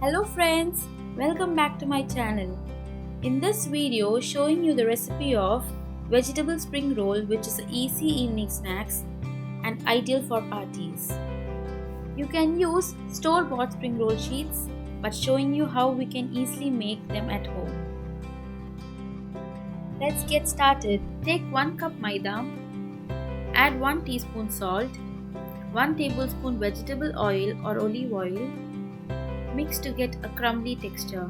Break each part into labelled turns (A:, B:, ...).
A: Hello friends, welcome back to my channel. In this video showing you the recipe of vegetable spring roll, which is an easy evening snacks and ideal for parties. You can use store-bought spring roll sheets, but showing you how we can easily make them at home. Let's get started. Take 1 cup maida, add 1 teaspoon salt, 1 tablespoon vegetable oil or olive oil. Mix to get a crumbly texture.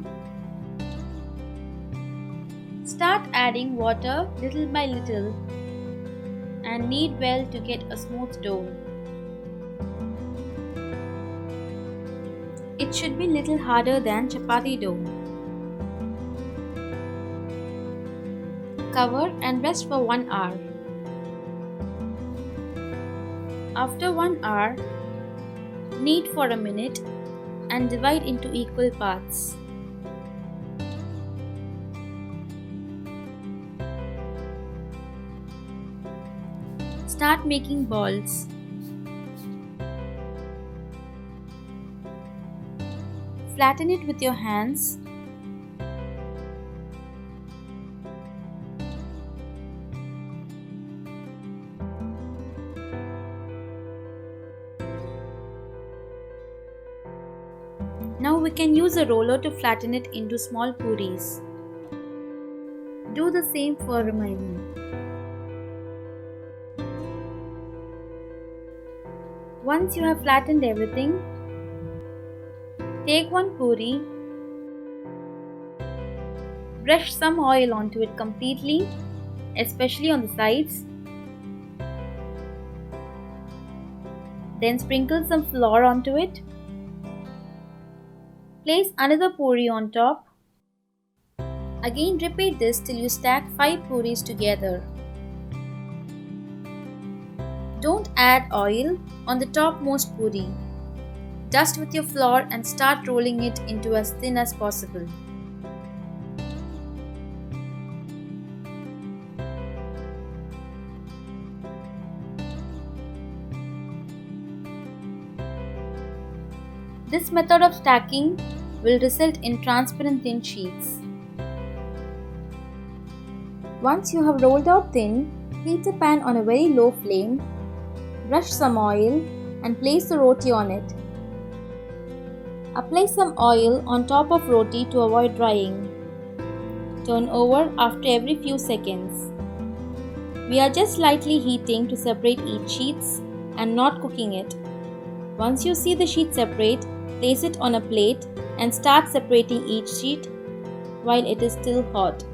A: Start adding water little by little and knead well to get a smooth dough. It should be little harder than chapati dough. Cover and rest for 1 hour. After 1 hour, knead for a minute and divide into equal parts. Start making balls. Flatten it with your hands. Now we can use a roller to flatten it into small puris. Do the same for remaining. Once you have flattened everything, take one puri, brush some oil onto it completely, especially on the sides. Then sprinkle some flour onto it. Place another puri on top. Again repeat this till you stack 5 puris together. Don't add oil on the topmost puri. Dust with your flour and start rolling it into as thin as possible. This method of stacking will result in transparent thin sheets. Once you have rolled out thin, heat a pan on a very low flame, brush some oil and place the roti on it. Apply some oil on top of roti to avoid drying. Turn over after every few seconds. We are just slightly heating to separate each sheets and not cooking it. Once you see the sheet separate, place it on a plate and start separating each sheet while it is still hot.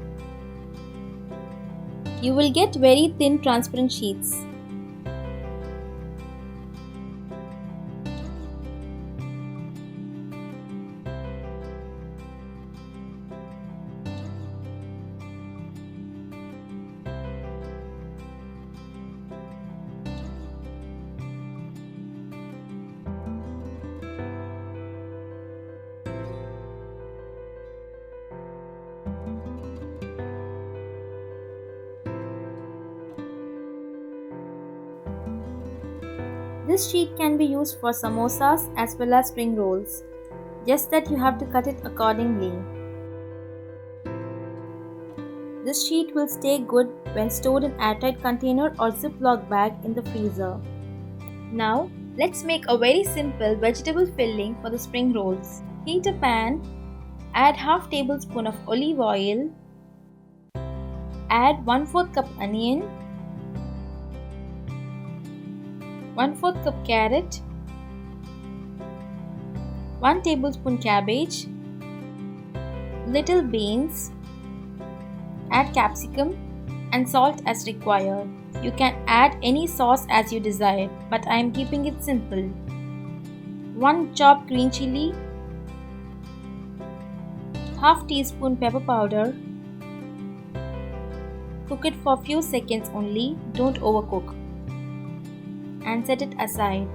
A: You will get very thin transparent sheets. This sheet can be used for samosas as well as spring rolls, just that you have to cut it accordingly. This sheet will stay good when stored in airtight container or Ziploc bag in the freezer. Now, let's make a very simple vegetable filling for the spring rolls. Heat a pan, add half tablespoon of olive oil, add 1/4 cup onion, 1/4 cup carrot, 1 tablespoon cabbage, little beans, add capsicum and salt as required. You can add any sauce as you desire, but I am keeping it simple. 1 chopped green chili, half teaspoon pepper powder. Cook it for a few seconds only, don't overcook, and set it aside.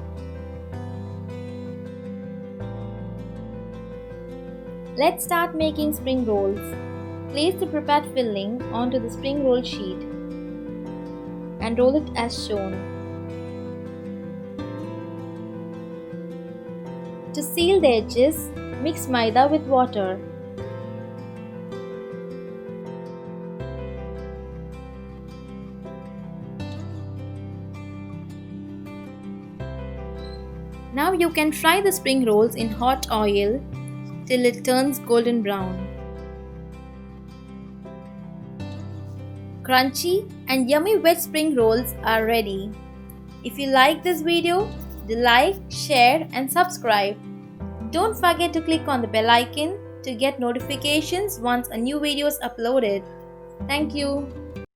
A: Let's start making spring rolls. Place the prepared filling onto the spring roll sheet and roll it as shown. To seal the edges, Mix maida with water. Now you can fry the spring rolls in hot oil till it turns golden brown. Crunchy and yummy veg spring rolls are ready. If you like this video, do like, share and subscribe. Don't forget to click on the bell icon to get notifications once a new video is uploaded. Thank you.